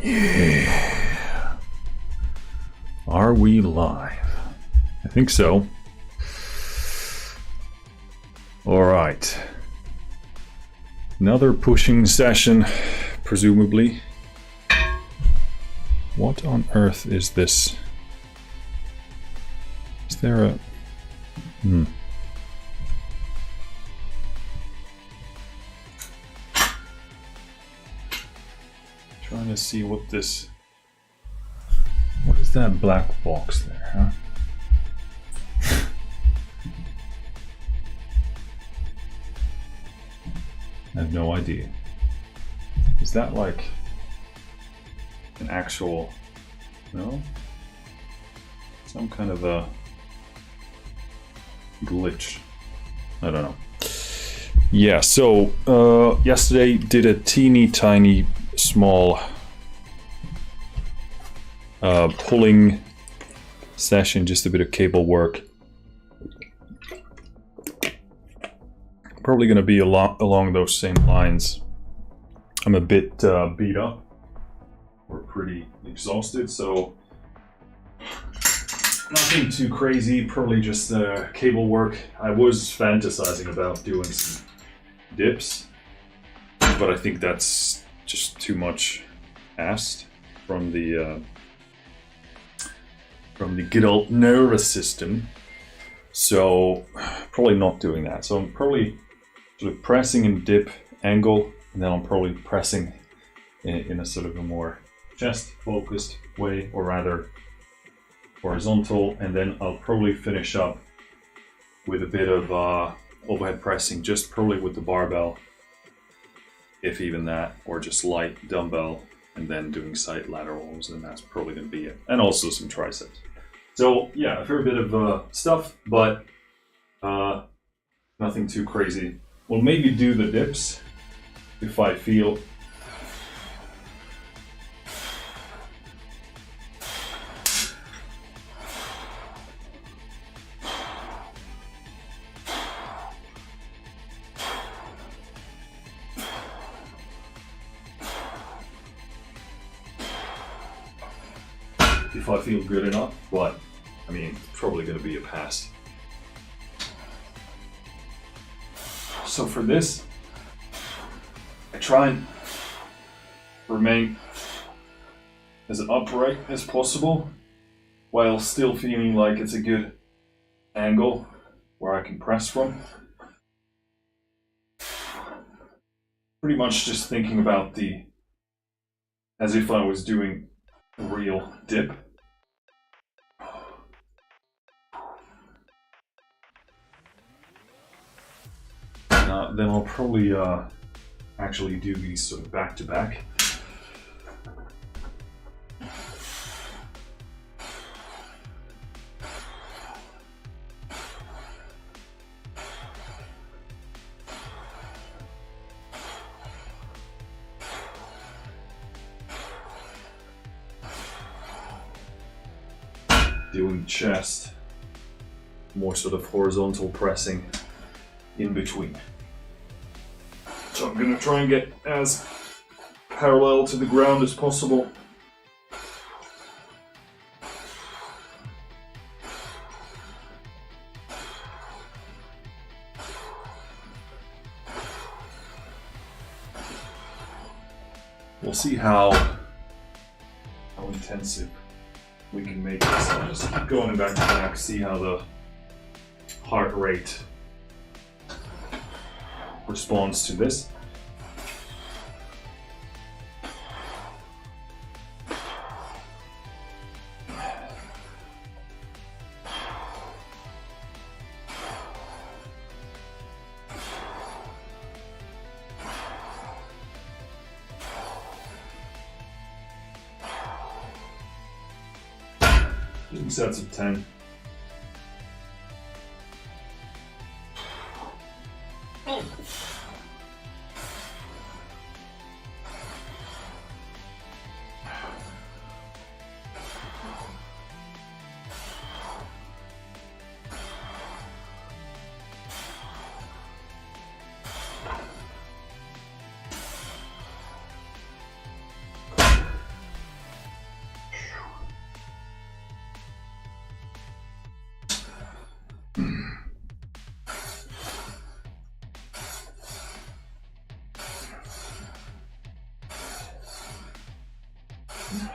Yeah. Are we live? I think so. Alright. Another pushing session, presumably. What on earth is this? Is there a... Trying to see what this... What is that black box there, huh? I have no idea. Is that like an actual... No? Some kind of a glitch. I don't know. Yeah, so yesterday did a teeny tiny small pulling session, just a bit of cable work. Probably going to be along those same lines. I'm a bit beat up. We're pretty exhausted, so nothing too crazy, probably just cable work. I was fantasizing about doing some dips, but I think that's just too much asked from the good old nervous system. So probably not doing that. So I'm probably sort of pressing in dip angle, and then I'm probably pressing in a sort of a more chest focused way, or rather horizontal, and then I'll probably finish up with a bit of overhead pressing, just probably with the barbell, if even that, or just light dumbbell, and then doing side laterals, and that's probably going to be it. And also some triceps. So yeah, a fair bit of stuff, but nothing too crazy. We'll maybe do the dips if I feel good enough, but I mean, it's probably going to be a pass. So for this, I try and remain as upright as possible while still feeling like it's a good angle where I can press from. Pretty much just thinking about as if I was doing a real dip. Then I'll probably actually do these sort of back to back. Doing chest, more sort of horizontal pressing in between. So I'm going to try and get as parallel to the ground as possible. We'll see how intensive we can make this. I'll just keep going back to back, see how the heart rate responds to this. Doing sets of 10. No.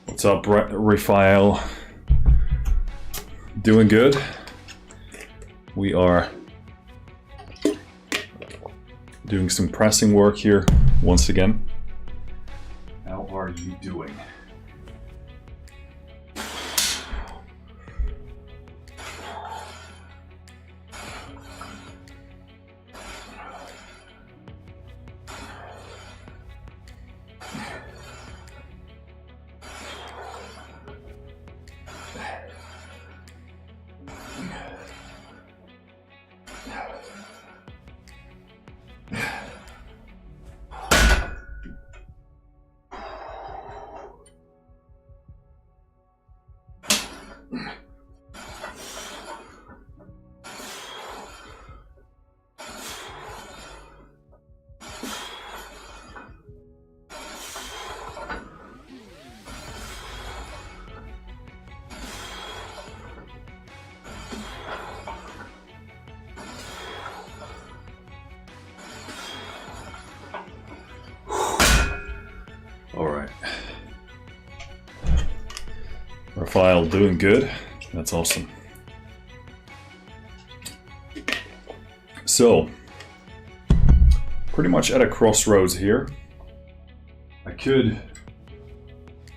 What's up, Raphael? Doing good? We are doing some pressing work here once again. How are you doing? Raphael doing good. That's awesome. So, pretty much at a crossroads here. I could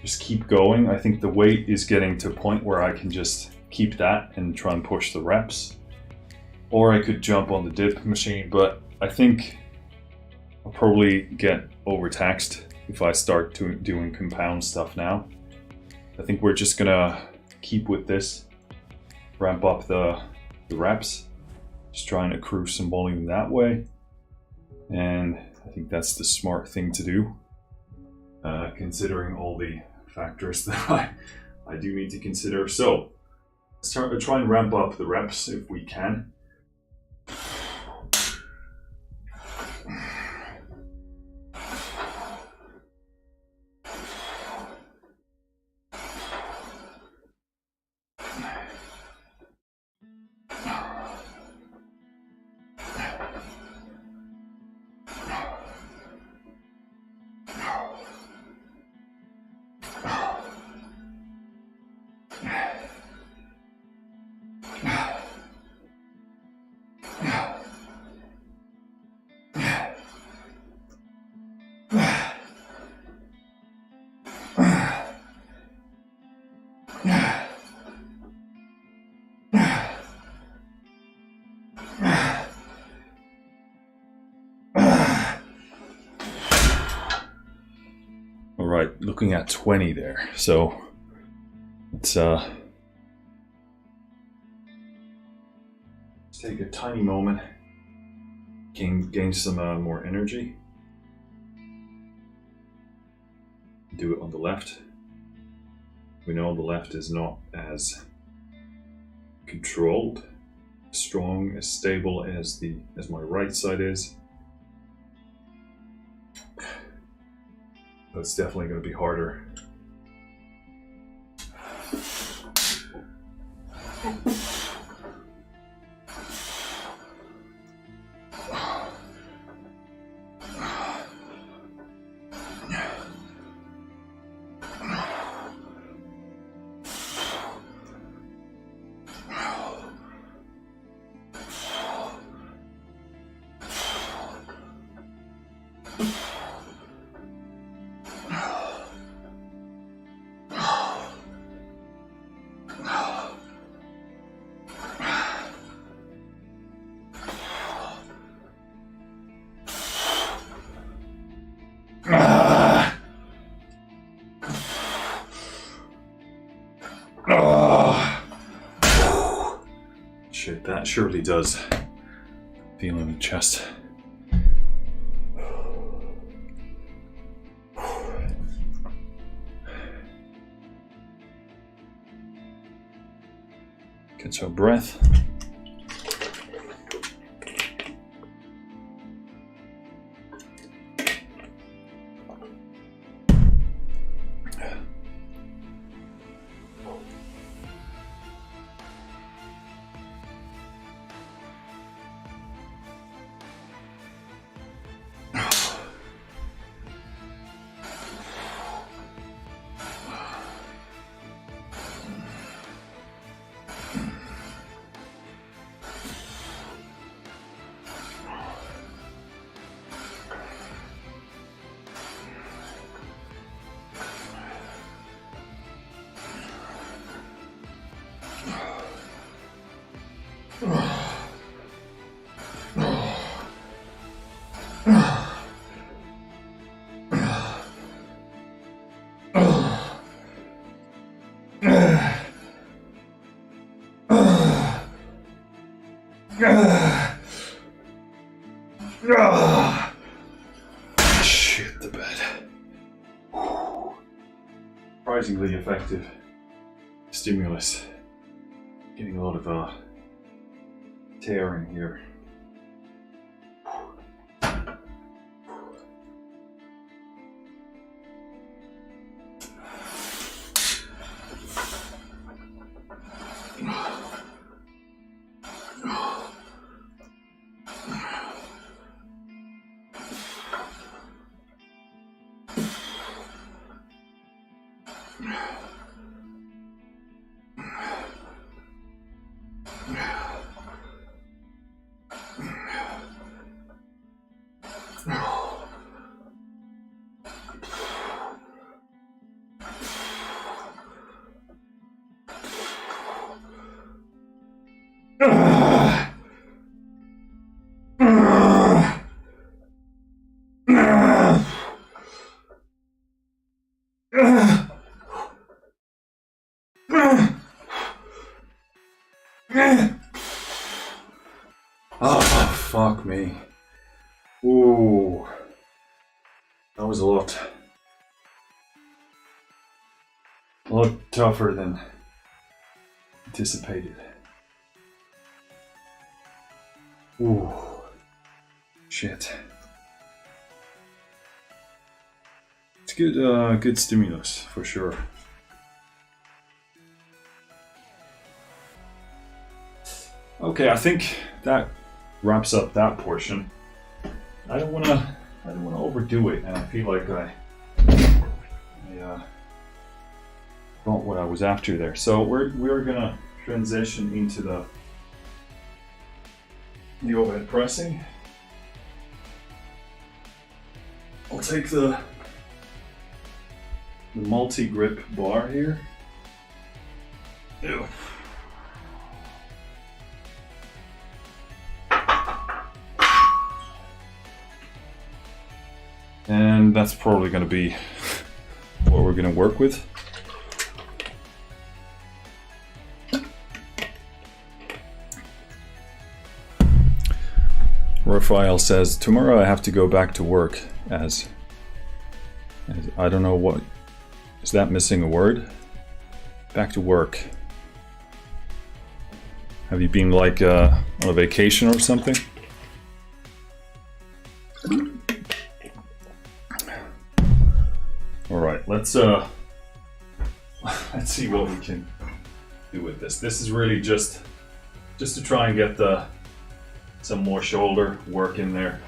just keep going. I think the weight is getting to a point where I can just keep that and try and push the reps. Or I could jump on the dip machine, but I think I'll probably get overtaxed if I start doing compound stuff now. I think we're just gonna keep with this, ramp up the reps, just trying to accrue some volume that way. And I think that's the smart thing to do, considering all the factors that I do need to consider. So let's try and ramp up the reps if we can. All right, looking at 20 there. So let's take a tiny moment gain some more energy. Do it on the left. We know the left is not as controlled, strong, as stable as my right side is. But it's definitely going to be harder. Shit, that surely does feel in the chest. Catch our breath. Shit, the bed. Surprisingly effective stimulus. Getting a lot of tearing here. Oh, fuck me. Ooh. That was a lot tougher than anticipated. Ooh. Shit. It's good, good stimulus for sure. Okay, I think that wraps up that portion. I don't wanna overdo it, and I feel like I got what I was after there. So we're gonna transition into the overhead pressing. I'll take the multi-grip bar here. Ew. And that's probably going to be what we're going to work with. Raphael says, tomorrow I have to go back to work as I don't know what, is that missing a word? Back to work. Have you been like on a vacation or something? All right, let's see what we can do with this. This is really just to try and get some more shoulder work in there.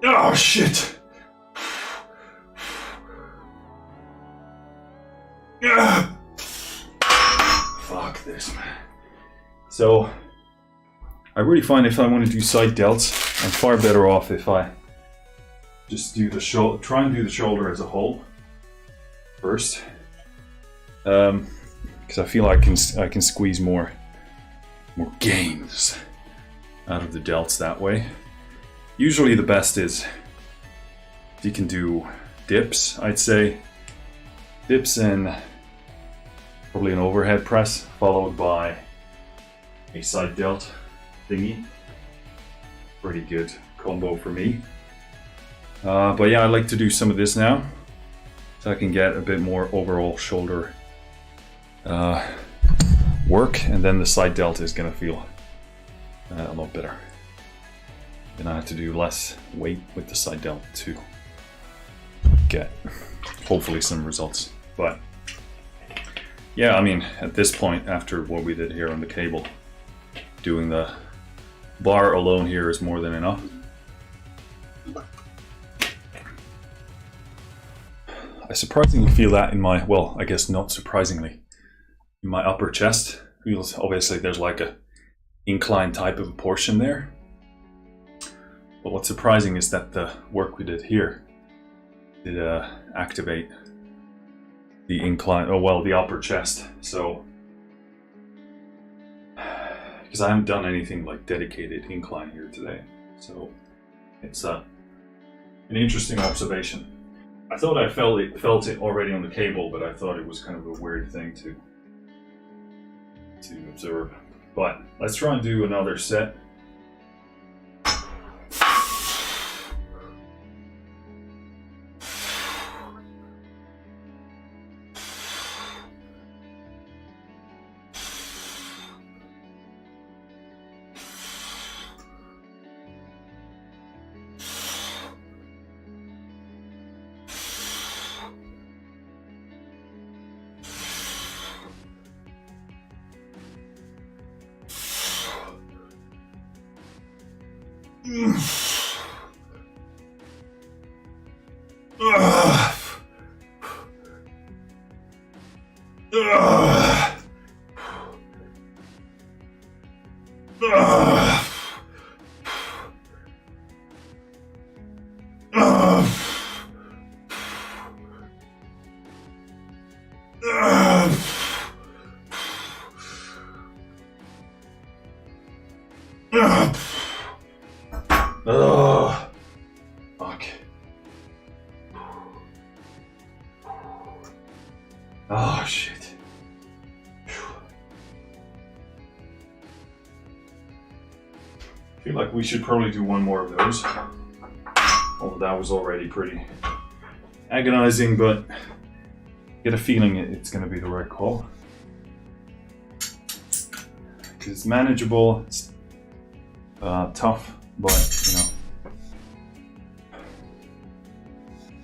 Oh shit. Fuck this, man. So I really find if I want to do side delts, I'm far better off if I just do the shoulder, try and do the shoulder as a whole first, because I feel I can squeeze more gains out of the delts that way. Usually the best is if you can do dips, I'd say. Dips and probably an overhead press followed by a side delt thingy. Pretty good combo for me. But yeah, I like to do some of this now so I can get a bit more overall shoulder work, and then the side delt is gonna feel a lot better. Then I have to do less weight with the side delt to get hopefully some results. But yeah, I mean, at this point, after what we did here on the cable, doing the bar alone here is more than enough. I surprisingly feel that in my, well, I guess not surprisingly, in my upper chest. Feels, obviously there's like a incline type of a portion there. But what's surprising is that the work we did here did activate the incline, the upper chest. So, because I haven't done anything like dedicated incline here today. So it's an interesting observation. I thought I felt it already on the cable, but I thought it was kind of a weird thing to observe. But let's try and do another set. Fuck. Oh shit. I feel like we should probably do one more of those. Although that was already pretty agonizing, but I get a feeling it's going to be the right call. Because it's manageable, it's tough, but you know,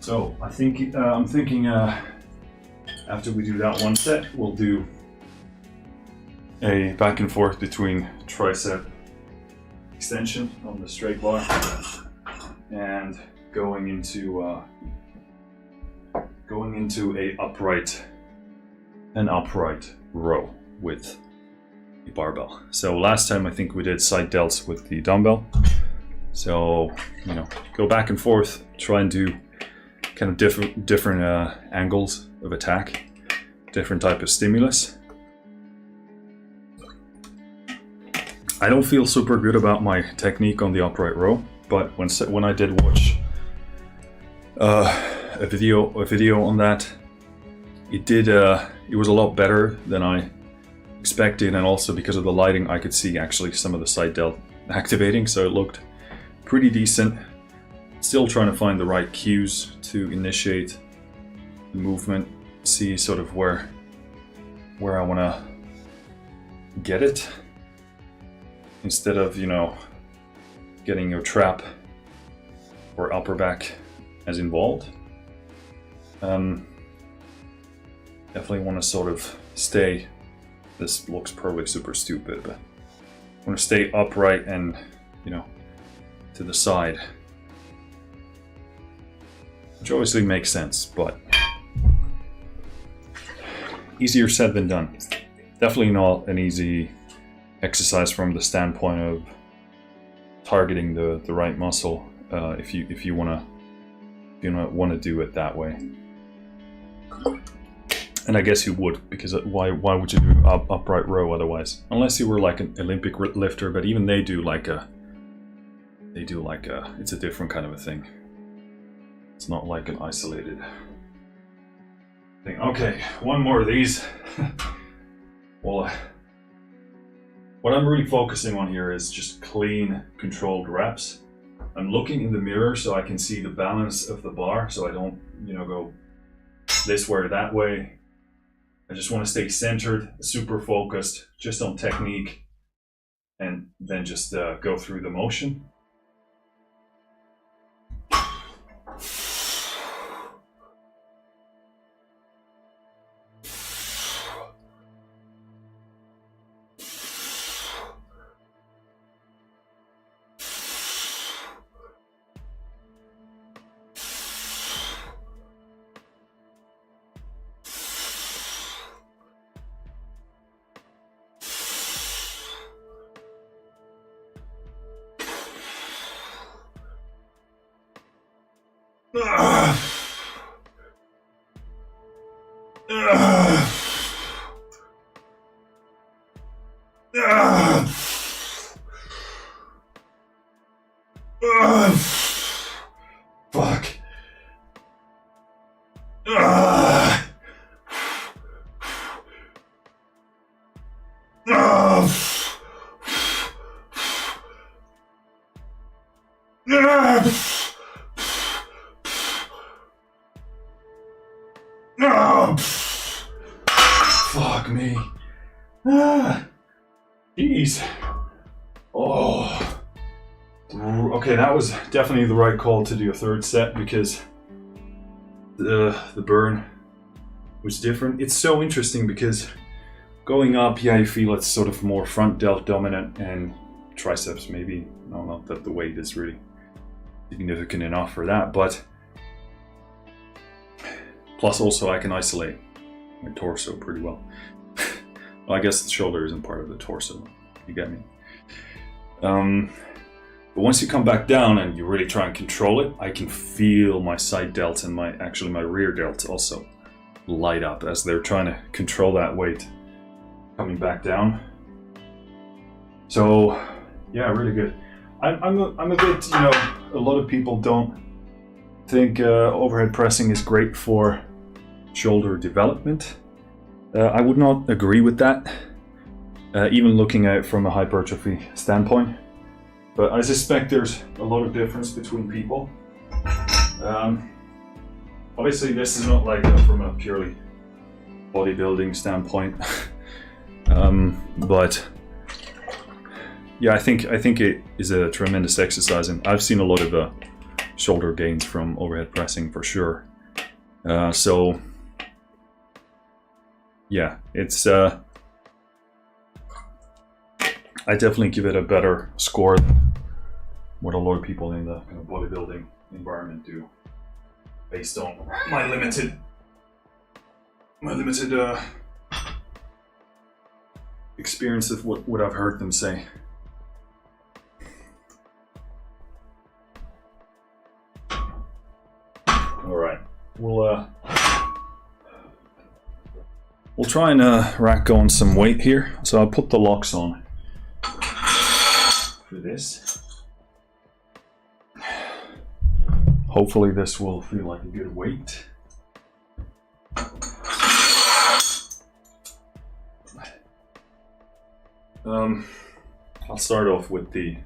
So I think I'm thinking after we do that one set, we'll do a back and forth between tricep extension on the straight bar and going into an upright row with the barbell. So last time I think we did side delts with the dumbbell. So go back and forth, try and do kind of different angles of attack, different type of stimulus. I don't feel super good about my technique on the upright row, but when I did watch a video on that, it was a lot better than I expected, and also because of the lighting I could see actually some of the side delt activating, so it looked pretty decent. Still trying to find the right cues to initiate the movement, see sort of where I want to get it, instead of getting your trap or upper back as involved. Definitely want to sort of stay, this looks probably super stupid, but I want to stay upright and to the side, which obviously makes sense, but easier said than done. Definitely not an easy exercise from the standpoint of targeting the right muscle if you want to do it that way. And I guess you would, because why would you do upright row otherwise? Unless you were like an Olympic lifter, but even they do like a it's a different kind of a thing. It's not like an isolated thing. Okay, one more of these. Well, what I'm really focusing on here is just clean, controlled reps. I'm looking in the mirror so I can see the balance of the bar, so I don't, go this way or that way. I just want to stay centered, super focused, just on technique, and then just go through the motion. Fuck. Fuck me. Jeez. Oh. Okay, that was definitely the right call to do a third set, because the burn was different. It's so interesting because going up, yeah, you feel it's sort of more front delt dominant, and triceps maybe. No, not that the weight is really significant enough for that, but plus also I can isolate my torso pretty well. Well, I guess the shoulder isn't part of the torso, you get me. But once you come back down and you really try and control it, I can feel my side delts and my rear delts also light up as they're trying to control that weight coming back down. So yeah, really good. I'm a bit, a lot of people don't think overhead pressing is great for shoulder development. I would not agree with that, even looking at it from a hypertrophy standpoint. But I suspect there's a lot of difference between people. Obviously, this is not like from a purely bodybuilding standpoint, but yeah, I think it is a tremendous exercise, and I've seen a lot of shoulder gains from overhead pressing for sure. So yeah, it's I definitely give it a better score than what a lot of people in the kind of bodybuilding environment do, based on my limited experience of what I've heard them say. All right, we'll try and rack on some weight here. So I'll put the locks on for this. Hopefully this will feel like a good weight. I'll start off with the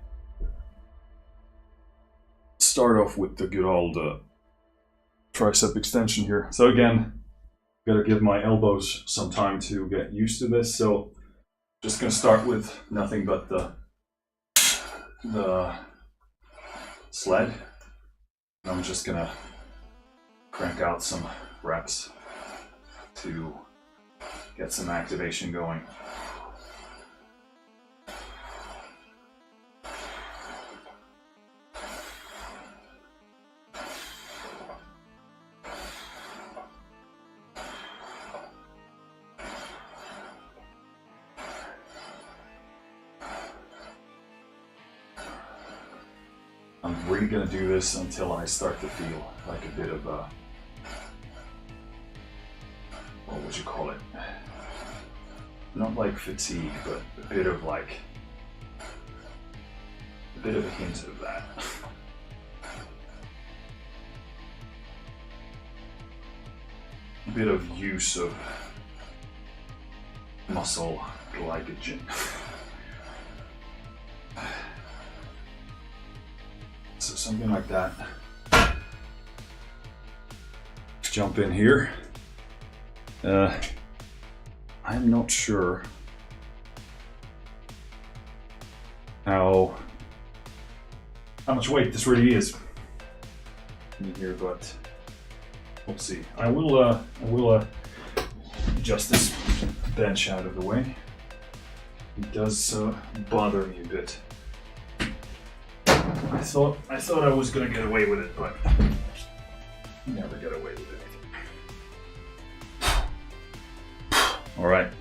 good old tricep extension here. So again, gotta give my elbows some time to get used to this. So just gonna start with nothing but the sled. I'm just gonna crank out some reps to get some activation going. I'm really gonna do this until I start to feel like a bit of a, what would you call it? Not like fatigue, but a bit of a hint of that. A bit of use of muscle glycogen. So something like that. Let's jump in here. I'm not sure how much weight this really is in here, but we'll see. I will adjust this bench out of the way. It does bother me a bit. I thought I was gonna get away with it, but you never get away with anything. All right.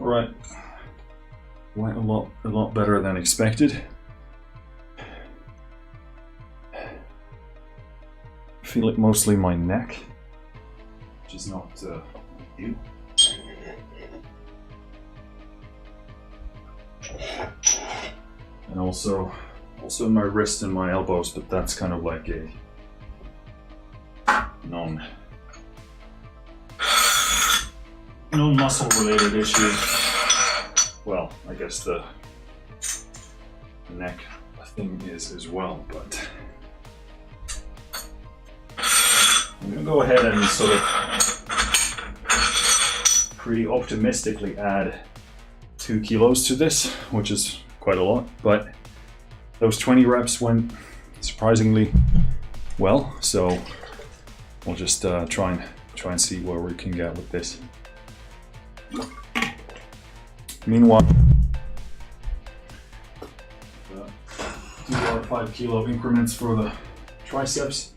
Right, went a lot better than expected. Feel it mostly in my neck, which is not ideal. And also in my wrist and my elbows, but that's kind of like a non-muscle related issue. Well, I guess the neck thing is as well, but I'm gonna go ahead and sort of pretty optimistically add 2 kilos to this, which is quite a lot, but those 20 reps went surprisingly well, so we'll just try try and see where we can get with this. Meanwhile, 2 or 5 kilo increments for the triceps.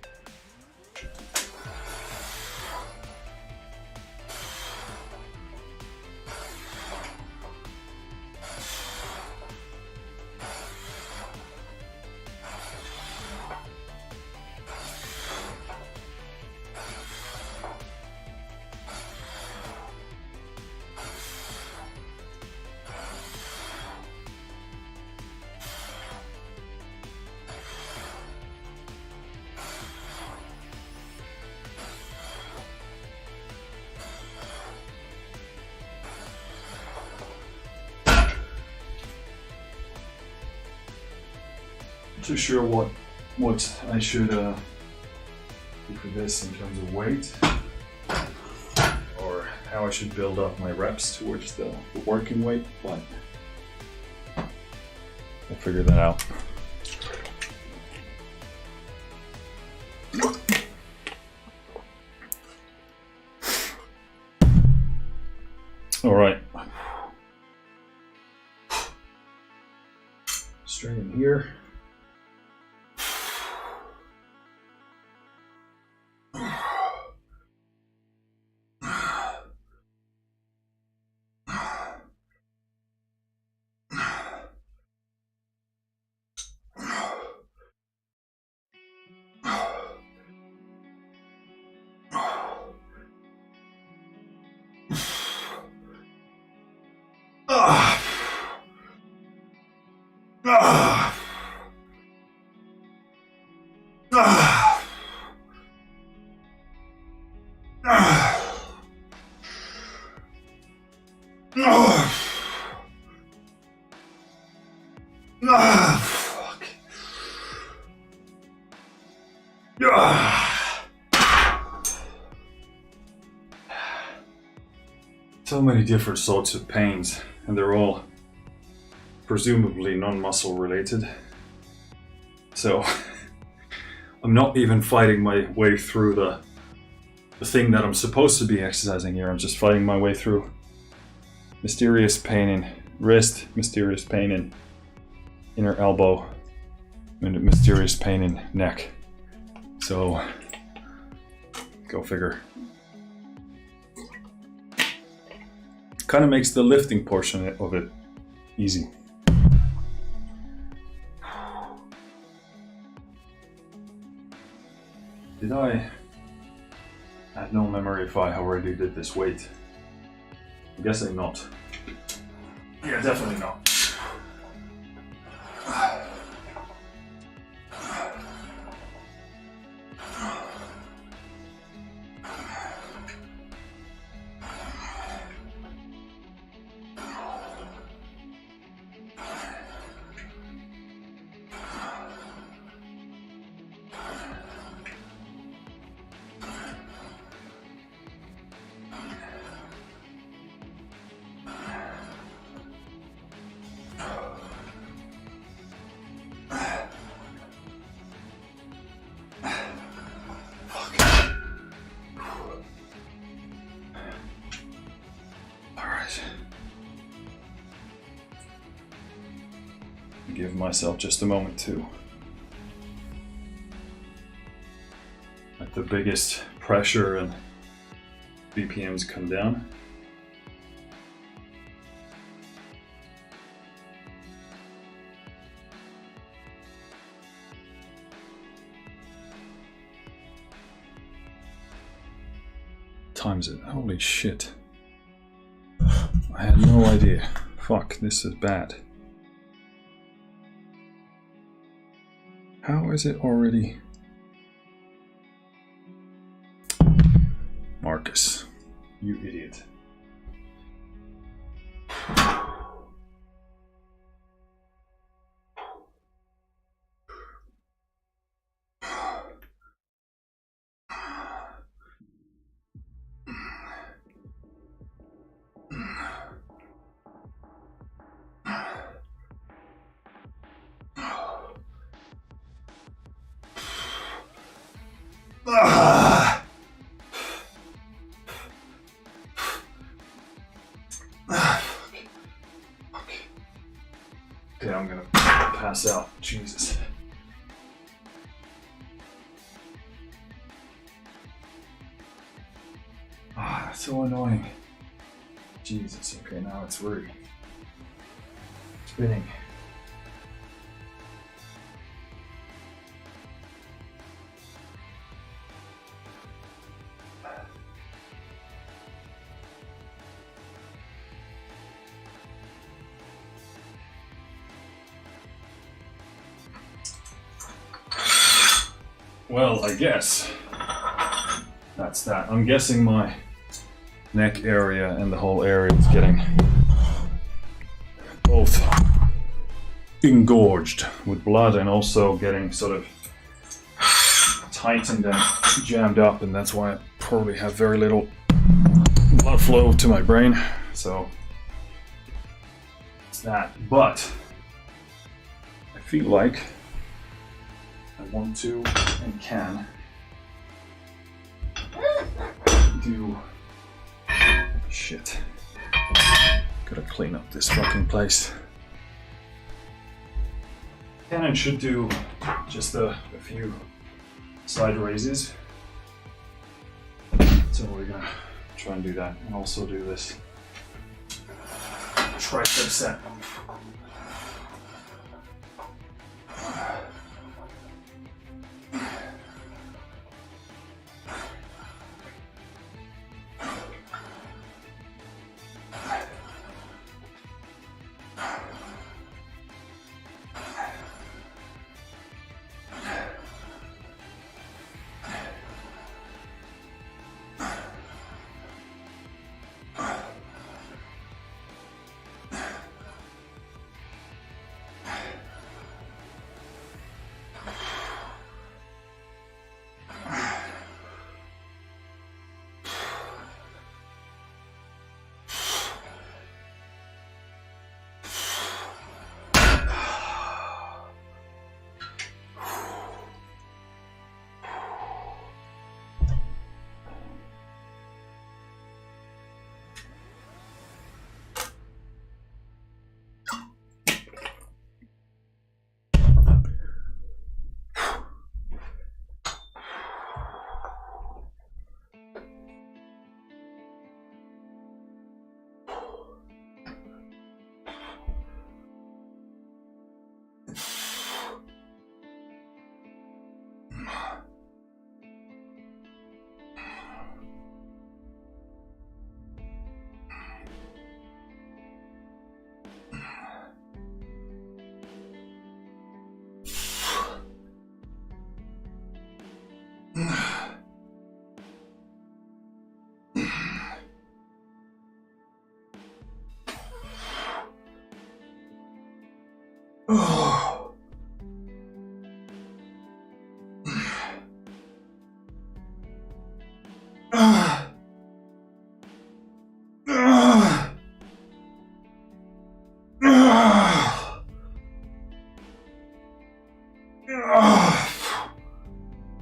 Too sure what I should do for this in terms of weight, or how I should build up my reps towards the working weight, but I'll figure that out. All right, straight in here. Fuck. So many different sorts of pains, and they're all presumably non-muscle related. So I'm not even fighting my way through the thing that I'm supposed to be exercising here. I'm just fighting my way through mysterious pain in wrist, mysterious pain in inner elbow, and mysterious pain in neck. So go figure. Kind of makes the lifting portion of it easy. Did I have no memory if I already did this weight? I'm guessing not. Yeah, definitely not. Give myself just a moment to let the biggest pressure and BPMs come down. Time's it? Holy shit. I had no idea. Fuck, this is bad. How is it already? Marcus, you idiot. Okay, I'm gonna pass out. Jesus. Ah, that's so annoying. Jesus, okay, now it's really spinning. Well, I guess that's that. I'm guessing my neck area and the whole area is getting both engorged with blood and also getting sort of tightened and jammed up, and that's why I probably have very little blood flow to my brain. So it's that. But I feel like I want to and can do shit. Gotta clean up this fucking place. Can and should do just a few side raises. So we're gonna try and do that and also do this tricep set.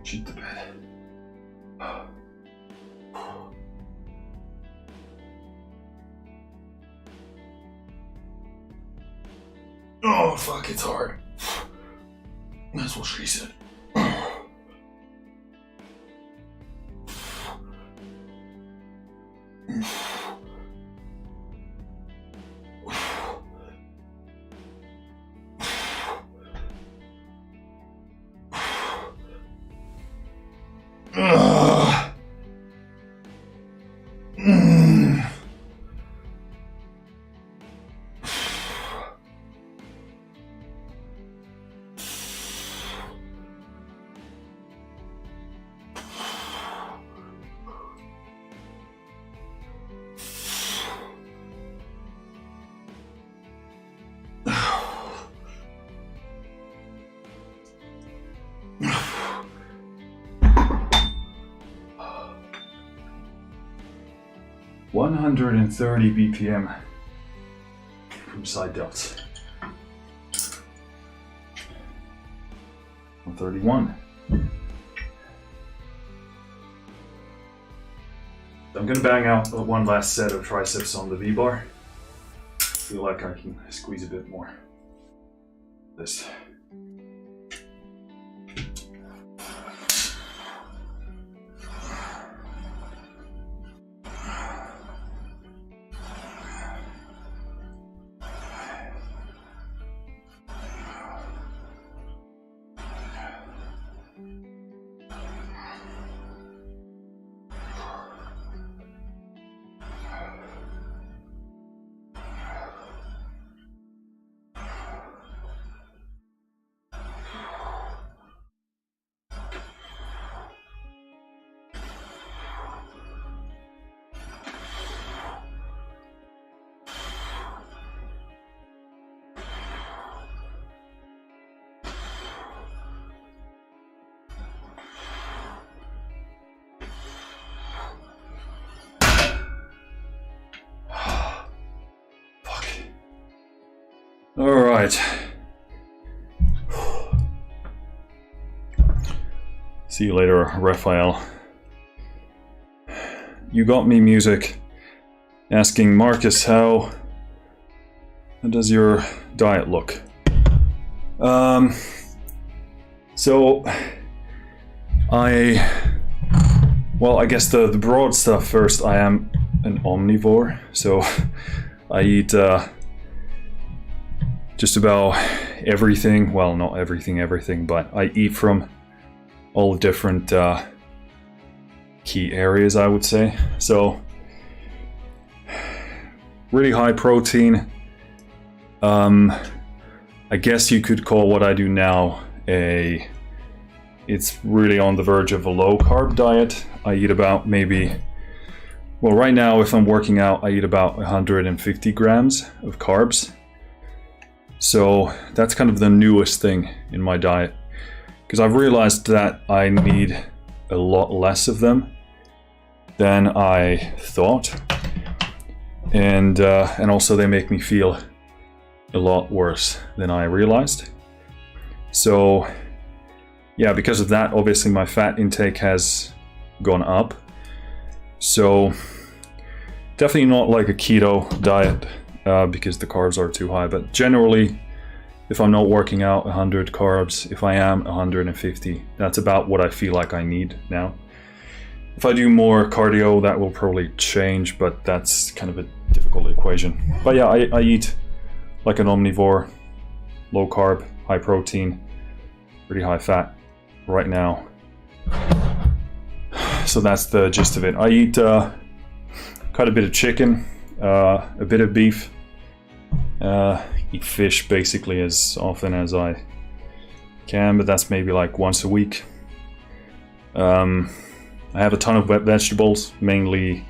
Shit the bed. Oh fuck, it's hard. That's what she said. .130 BPM from side delts. 131. I'm gonna bang out one last set of triceps on the V-bar. Feel like I can squeeze a bit more. this. All right. See you later, Raphael. You Got Me Music asking Marcus, how does your diet look? So I guess the broad stuff first. I am an omnivore, so I eat just about everything. Well, not everything, but I eat from all different key areas, I would say. So really high protein. I guess you could call what I do now it's really on the verge of a low carb diet. I eat about right now, if I'm working out, I eat about 150 grams of carbs. So that's kind of the newest thing in my diet, because I've realized that I need a lot less of them than I thought, and also they make me feel a lot worse than I realized. So yeah, because of that, obviously my fat intake has gone up. So definitely not like a keto diet, because the carbs are too high, but generally, if I'm not working out, 100 carbs. If I am, 150. That's about what I feel like I need now. If I do more cardio, that will probably change, but that's kind of a difficult equation. But yeah, I eat like an omnivore, low carb, high protein, pretty high fat right now. So that's the gist of it. I eat quite a bit of chicken, a bit of beef, eat fish basically as often as I can, but that's maybe like once a week. I have a ton of vegetables, mainly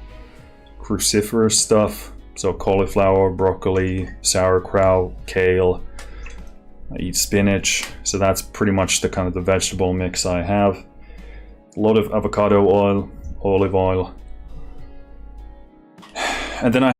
cruciferous stuff, so cauliflower, broccoli, sauerkraut, kale. I eat spinach, so that's pretty much the kind of the vegetable mix I have. A lot of avocado oil, olive oil, and then I